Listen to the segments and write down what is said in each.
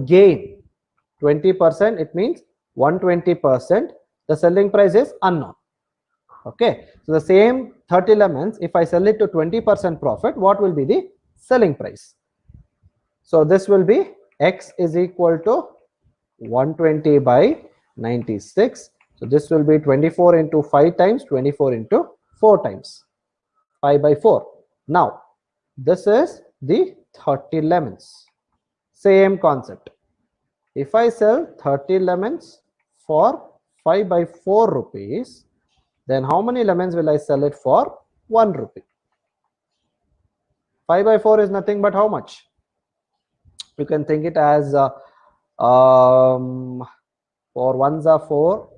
gain 20%, it means 120%. The selling price is unknown. Okay, so the same 30 lemons, if I sell it to 20% profit, what will be the selling price? So this will be X is equal to 120 by 96. So this will be 24 into 5 times, 24 into 4 times, 5 by 4. Now this is the 30 lemons. Same concept. If I sell 30 lemons for 5 by 4 rupees, then how many lemons will I sell it for? 1 rupee. 5 by 4 is nothing but how much? You can think it as 4 ones are 4,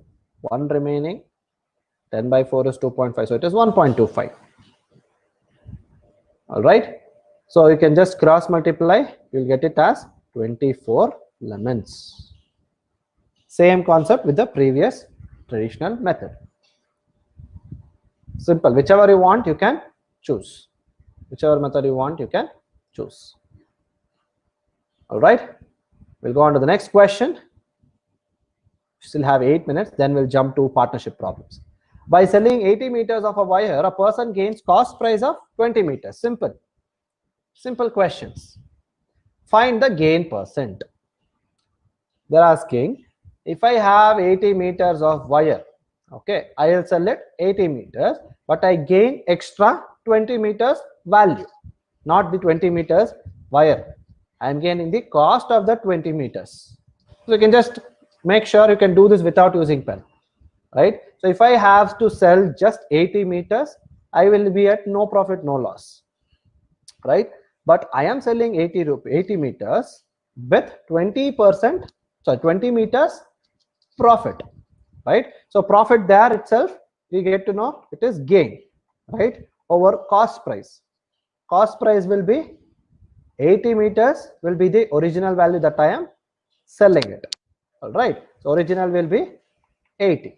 1 remaining, 10 by 4 is 2.5, so it is 1.25. all right, so you can just cross multiply, you'll get it as 24 lemons. Same concept with the previous traditional method. Simple. Whichever you want, you can choose. Whichever method you want, you can choose. All right, we'll go on to the next question. We still have 8 minutes, then we'll jump to partnership problems. By selling 80 meters of a wire, a person gains cost price of 20 meters. Simple. Simple questions. Find the gain percent. They're asking, if I have 80 meters of wire, okay, I will sell it 80 meters, but I gain extra 20 meters value, not the 20 meters wire. I am gaining the cost of the 20 meters. So you can just make sure you can do this without using pen, right? So if I have to sell just 80 meters, I will be at no profit, no loss, right? But I am selling 80 meters with 20%, so 20 meters profit, right? So profit there itself, we get to know it is gain, right, over cost price. Cost price will be 80 meters will be the original value that I am selling it. All right, so original will be 80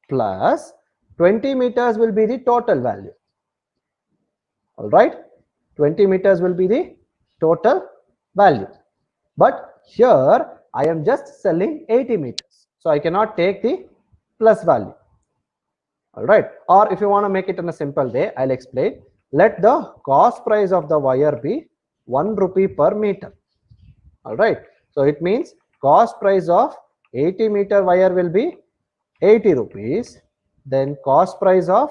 plus 20 meters will be the total value. All right, 20 meters will be the total value, but here I am just selling 80 meters, so I cannot take the plus value. All right, or if you want to make it in a simple way, I'll explain. Let the cost price of the wire be 1 rupee per meter. All right, so it means cost price of 80 meter wire will be 80 rupees, then cost price of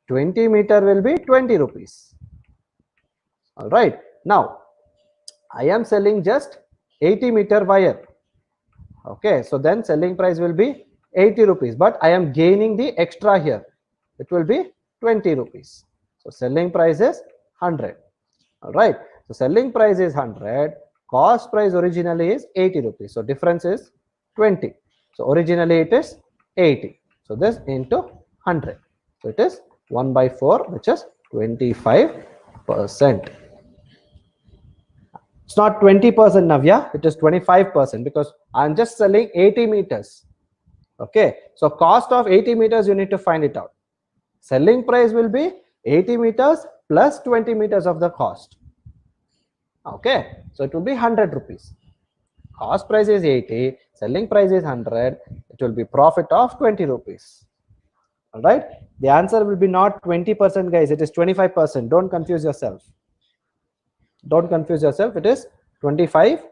20 meter will be 20 rupees. All right, now I am selling just 80 meter wire. Okay, so then selling price will be 80 rupees, but I am gaining the extra here. It will be 20 rupees. So selling price is 100. All right, so selling price is 100. Cost price originally is 80 rupees. So difference is 20. So originally it is 80. So this into 100. So it is 1 by 4, which is 25%. It's not 20%, Navya, it is 25% because I'm just selling 80 meters. Okay, so cost of 80 meters you need to find it out. Selling price will be 80 meters plus 20 meters of the cost. Okay, so it will be 100 rupees. Cost price is 80, selling price is 100, it will be profit of 20 rupees. All right, the answer will be not 20%, guys, it is 25%. Don't confuse yourself. Don't confuse yourself, it is 25%.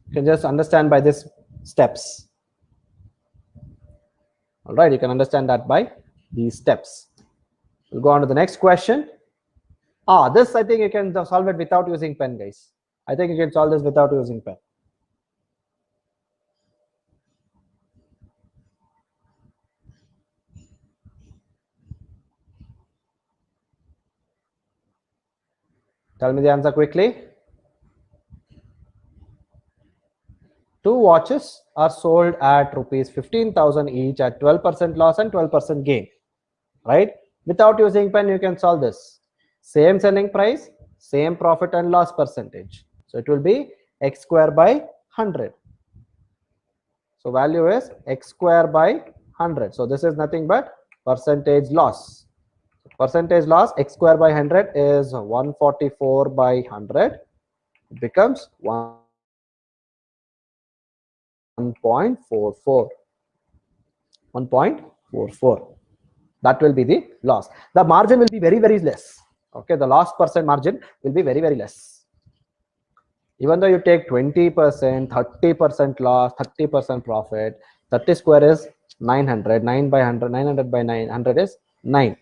You can just understand by these steps. All right, you can understand that by these steps. We'll go on to the next question. This I think you can solve it without using pen, guys. I think you can solve this without using pen. Tell me the answer quickly. 2 watches are sold at rupees 15,000 each at 12% loss and 12% gain, right? Without using pen, you can solve this. Same selling price, same profit and loss percentage. So it will be x square by 100. So value is x square by 100. So this is nothing but percentage loss. Percentage loss, x square by 100 is 144 by 100. It becomes 1.44. 1.44. That will be the loss. The margin will be very, very less. Okay, the loss percent margin will be very, very less. Even though you take 20%, 30% loss, 30% profit, 30 square is 900, 9 by 100, 900 by 900 is 9.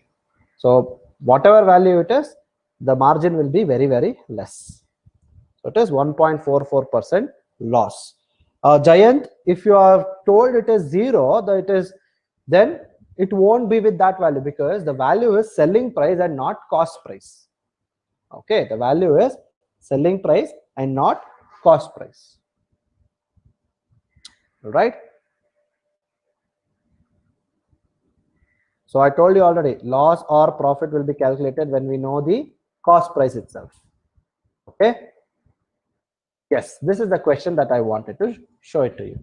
So whatever value it is, the margin will be very, very less. So it is 1.44% loss. Jayant, if you are told it is 0, then it won't be with that value, because the value is selling price and not cost price. Okay, the value is selling price and not cost price. Right? So I told you already, loss or profit will be calculated when we know the cost price itself. Okay. Yes, this is the question that I wanted to show it to you.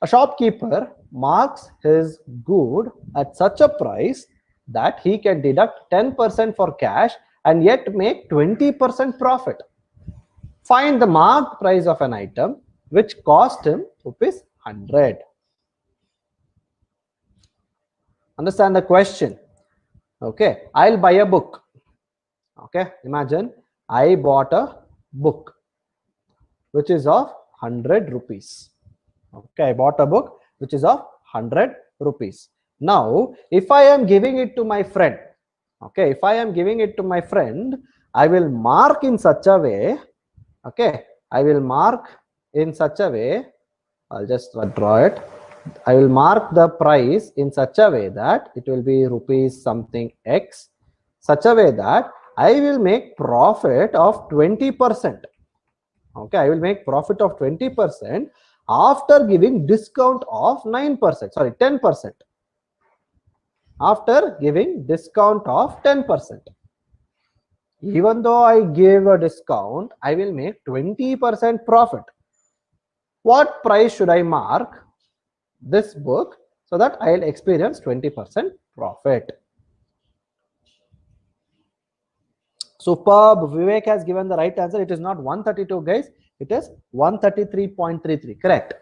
A shopkeeper marks his good at such a price that he can deduct 10% for cash and yet make 20% profit. Find the marked price of an item which cost him rupees 100. Understand the question? Okay, I'll buy a book. Okay, imagine I bought a book which is of 100 rupees. Okay, I bought a book which is of 100 rupees. Now, if I am giving it to my friend, okay, if I am giving it to my friend, I will mark in such a way, okay, I will mark in such a way, I'll just draw it. I will mark the price in such a way that it will be rupees something X, such a way that I will make profit of 20%. Okay, I will make profit of 20% after giving discount of 9%, sorry, 10%. After giving discount of 10%. Even though I gave a discount, I will make 20% profit. What price should I mark this book so that I'll experience 20% profit? Superb. Vivek has given the right answer. It is not 132, guys. It is 133.33. Correct.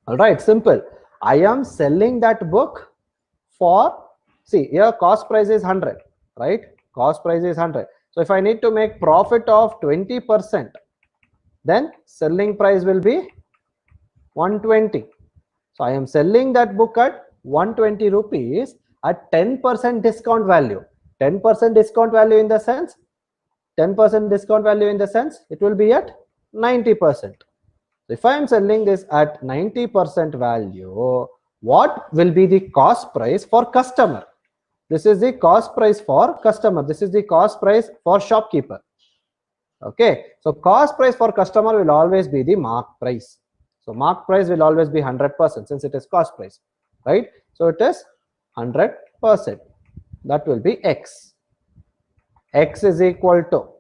All right. Simple. I am selling that book for, see, here cost price is 100, right? Cost price is 100. So if I need to make profit of 20%, then selling price will be 120. So I am selling that book at 120 rupees at 10% discount value. 10% discount value in the sense, 10% discount value in the sense, it will be at 90%. If I am selling this at 90% value, what will be the cost price for customer? This is the cost price for customer. This is the cost price for shopkeeper. Okay, so cost price for customer will always be the mark price. So mark price will always be 100% since it is cost price, right? So it is 100%. That will be X. X is equal to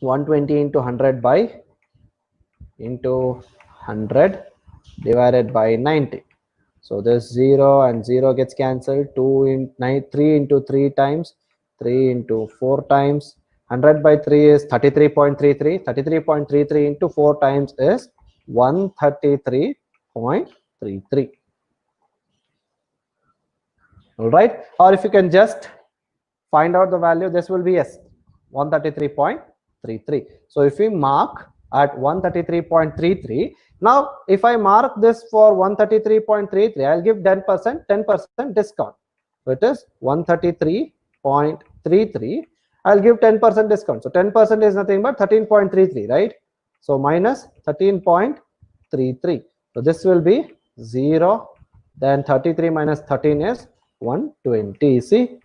120 into 100 by into 100 divided by 90. So this 0 and 0 gets cancelled. 3 into 3 times, 3 into 4 times. 100 by 3 is 33.33. 33.33 into 4 times is 133.33. All right. Or if you can just find out the value, this will be yes, 133.33. So if we mark at 133.33, now if I mark this for 133.33, I'll give 10% discount. So it is 133.33. I'll give 10% discount. So 10% is nothing but 13.33, right? So minus 13.33. So this will be 0. Then 33 minus 13 is 120. See,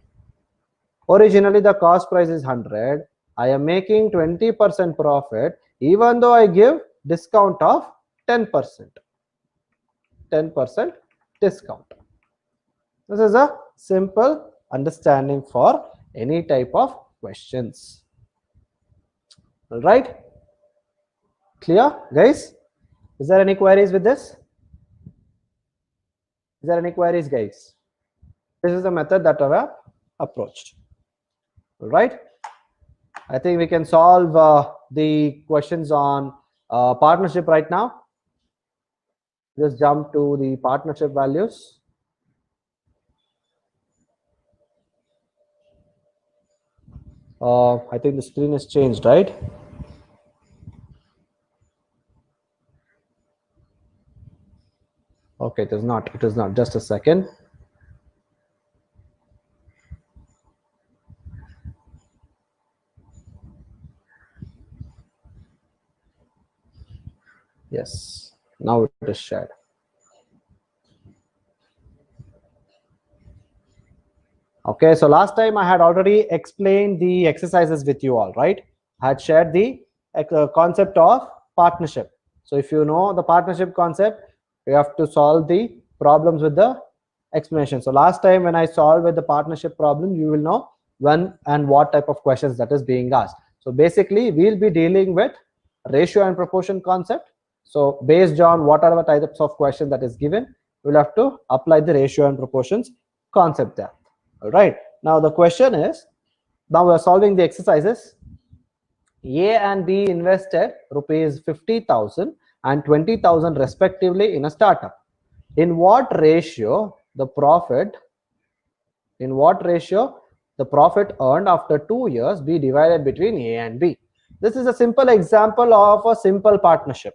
originally the cost price is 100. I am making 20% profit even though I give discount of 10%. 10% discount. This is a simple understanding for any type of questions. All right. Clear, guys? Is there any queries with this? Is there any queries, guys? This is the method that I have approached. All right. I think we can solve the questions on partnership right now. Just jump to the partnership values. I think the screen is changed, right? Okay, it is not. It is not. Just a second. Yes, now it is shared. Okay, so last time I had already explained the exercises with you all, right? I had shared the concept of partnership. So if you know the partnership concept, you have to solve the problems with the explanation. So last time when I solved with the partnership problem, you will know when and what type of questions that is being asked. So basically, we'll be dealing with ratio and proportion concept. So based on whatever types of question that is given, we'll have to apply the ratio and proportions concept there. All right. Now the question is, now we are solving the exercises. A and B invested rupees 50,000 and 20,000 respectively in a startup. In what ratio the profit earned after 2 years be divided between A and B? This is a simple example of a simple partnership.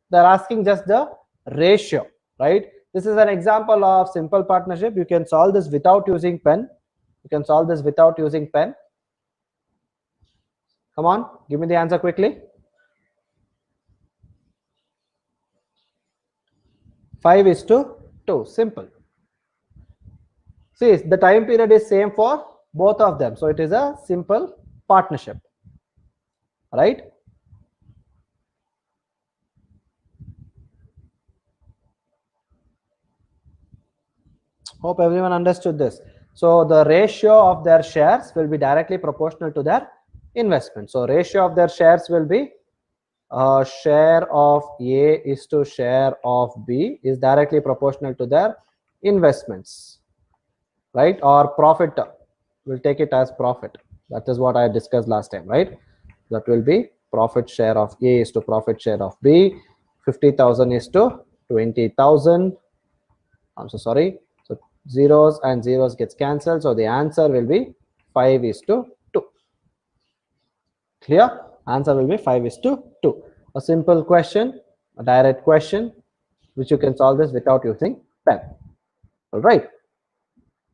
They're asking just the ratio, right? This is an example of simple partnership. You can solve this without using pen. You can solve this without using pen. Come on, give me the answer quickly. 5:2. Simple. See, the time period is same for both of them. So it is a simple partnership, right? Hope everyone understood this. So the ratio of their shares will be directly proportional to their investment. So ratio of their shares will be share of A is to share of B is directly proportional to their investments, right? Or profit, we'll take it as profit. That is what I discussed last time, right? That will be profit share of A is to profit share of B. 50,000 is to 20,000. I'm so sorry. So zeros and zeros gets cancelled. So the answer will be 5:2. Clear? Answer will be 5:2. A simple question, a direct question, which you can solve this without using pen. All right.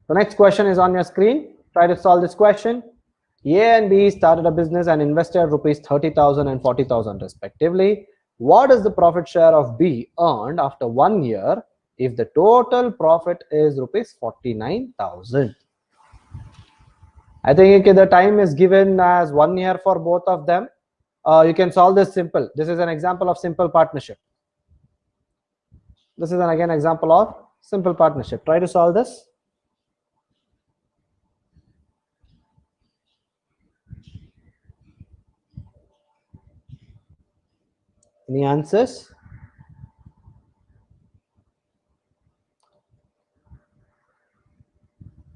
The next question is on your screen. Try to solve this question. A and B started a business and invested rupees 30,000 and 40,000 respectively. What is the profit share of B earned after 1 year if the total profit is rupees 49,000? I think the time is given as 1 year for both of them. You can solve this simple. This is an example of simple partnership. This is an again example of simple partnership. Try to solve this. Any answers?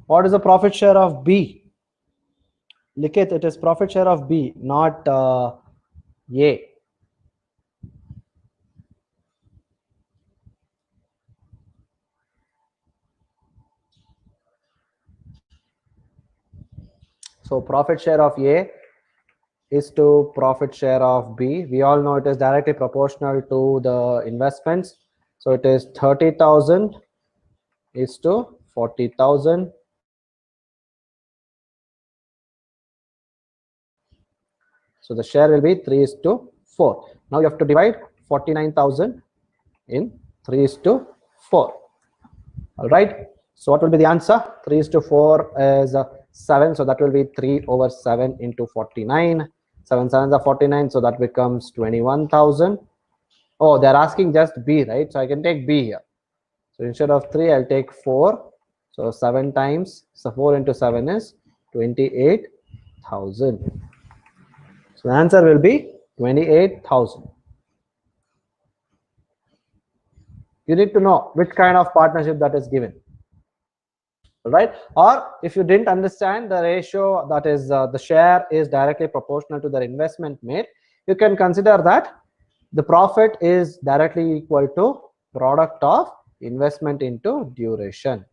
What is the profit share of B? Likit, it is profit share of B, not A. So profit share of A is to profit share of B. We all know it is directly proportional to the investments. So it is 30,000 is to 40,000. So the share will be 3:4. Now you have to divide 49,000 in 3:4. All right. So what will be the answer? 3:4 is 7. So that will be 3/7 into 49. 7 sevens are 49. So that becomes 21,000. Oh, they're asking just B, right? So I can take B here. So instead of 3, I'll take 4. So 7 times, so 4 into 7 is 28,000. So the answer will be 28,000. You need to know which kind of partnership that is given. right? Or if you didn't understand the ratio, that is the share is directly proportional to the investment made, you can consider that the profit is directly equal to product of investment into duration,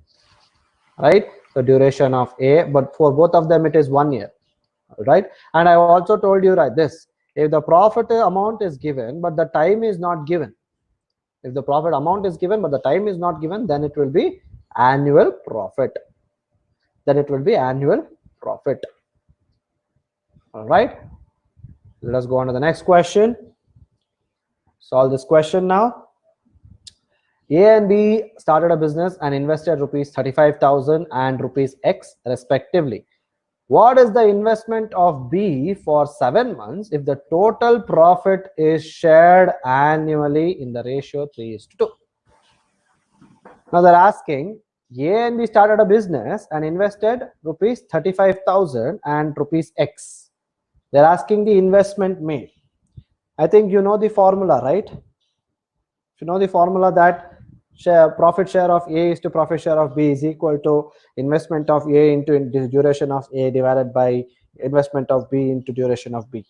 right? So duration of A, but for both of them it is 1 year, right? And I also told you right this, if the profit amount is given but the time is not given, if the profit amount is given but the time is not given, then it will be annual profit, then it will be annual profit. All right, let us go on to the next question. Solve this question now. A and B started a business and invested rupees 35,000 and rupees X respectively. What is the investment of B for 7 months if the total profit is shared annually in the ratio 3:2? Now they're asking, A and B started a business and invested rupees 35,000 and rupees X. They're asking the investment made. I think you know the formula, right? If you know the formula that profit share of A is to profit share of B is equal to investment of A into duration of A divided by investment of B into duration of B.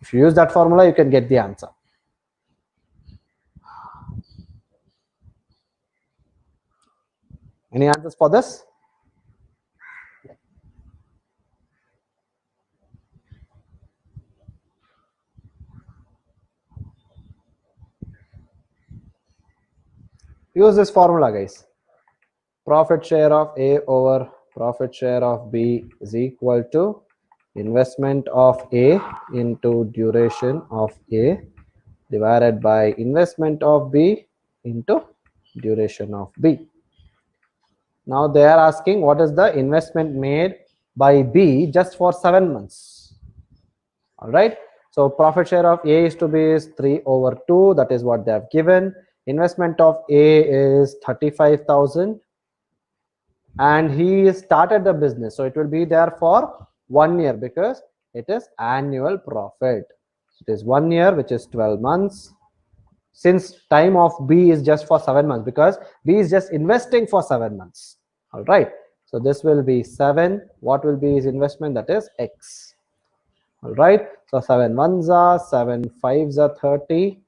If you use that formula, you can get the answer. Any answers for this? Use this formula, guys. Profit share of A over profit share of B is equal to investment of A into duration of A divided by investment of B into duration of B. Now they are asking what is the investment made by B just for 7 months. All right, so profit share of A is to B is 3/2, that is what they have given. Investment of A is 35,000 and he started the business, so it will be there for 1 year because it is annual profit. It is 1 year, which is 12 months. Since time of B is just for 7 months, because B is just investing for 7 months. All right, so this will be 7. What will be his investment? That is X. All right, so 7 ones are 7 5s are 30,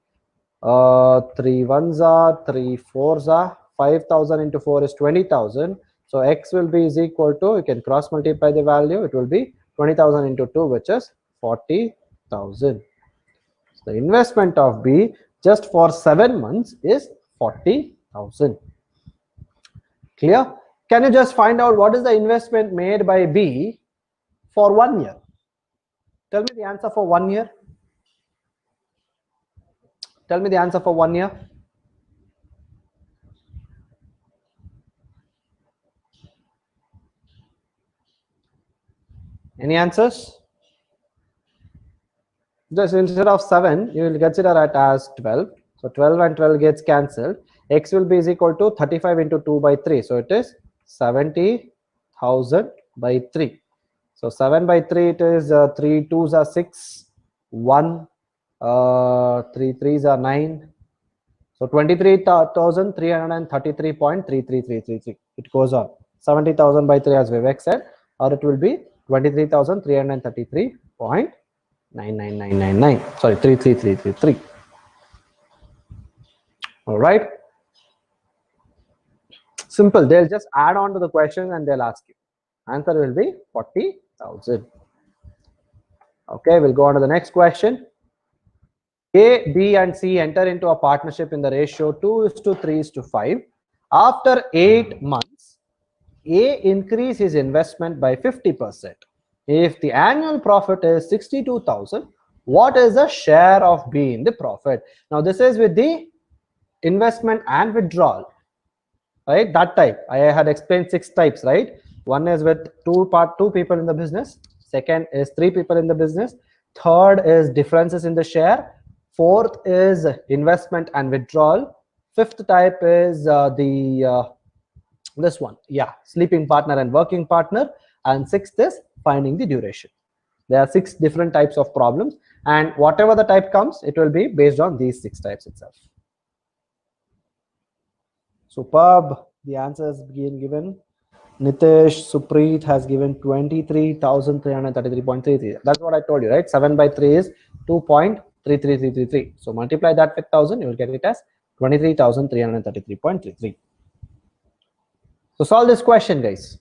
3 ones are 3 4s are 5,000 into 4 is 20,000. So X will be is equal to, you can cross multiply the value, it will be 20,000 into 2, which is 40,000. So the investment of B just for 7 months is 40,000. Clear? Can you just find out what is the investment made by B for 1 year? Tell me the answer for 1 year. Tell me the answer for 1 year. Any answers? Just instead of 7, you will consider it as 12. So 12 and 12 gets cancelled. X will be is equal to 35 into 2 by 3. So it is 70,000 by 3. So 7 by 3, it is 3 2s are 6, 1, 3 3s are 9. So 23,333.33333. It goes on. 70,000 by 3 as Vivek said, or it will be 23,333.99999. Sorry, 33333. All right. Simple. They'll just add on to the question and they'll ask you. Answer will be 40,000. Okay, we'll go on to the next question. A, B, and C enter into a partnership in the ratio 2:3:5. After 8 months, A increase his investment by 50%. If the annual profit is 62,000, what is the share of B in the profit? Now this is with the investment and withdrawal, right? That type I had explained 6 types, right? One is with two people in the business, second is 3 people in the business, third is differences in the share, fourth is investment and withdrawal, fifth type is this one, yeah, sleeping partner and working partner, and sixth is finding the duration. There are 6 different types of problems, and whatever the type comes, it will be based on these 6 types itself. Superb. The answer has been given. Nitesh Supreet has given 23,333.33. That's what I told you, right? 7 by 3 is 2.33333. So multiply that with 1000, you will get it as 23,333.33. So solve this question, guys.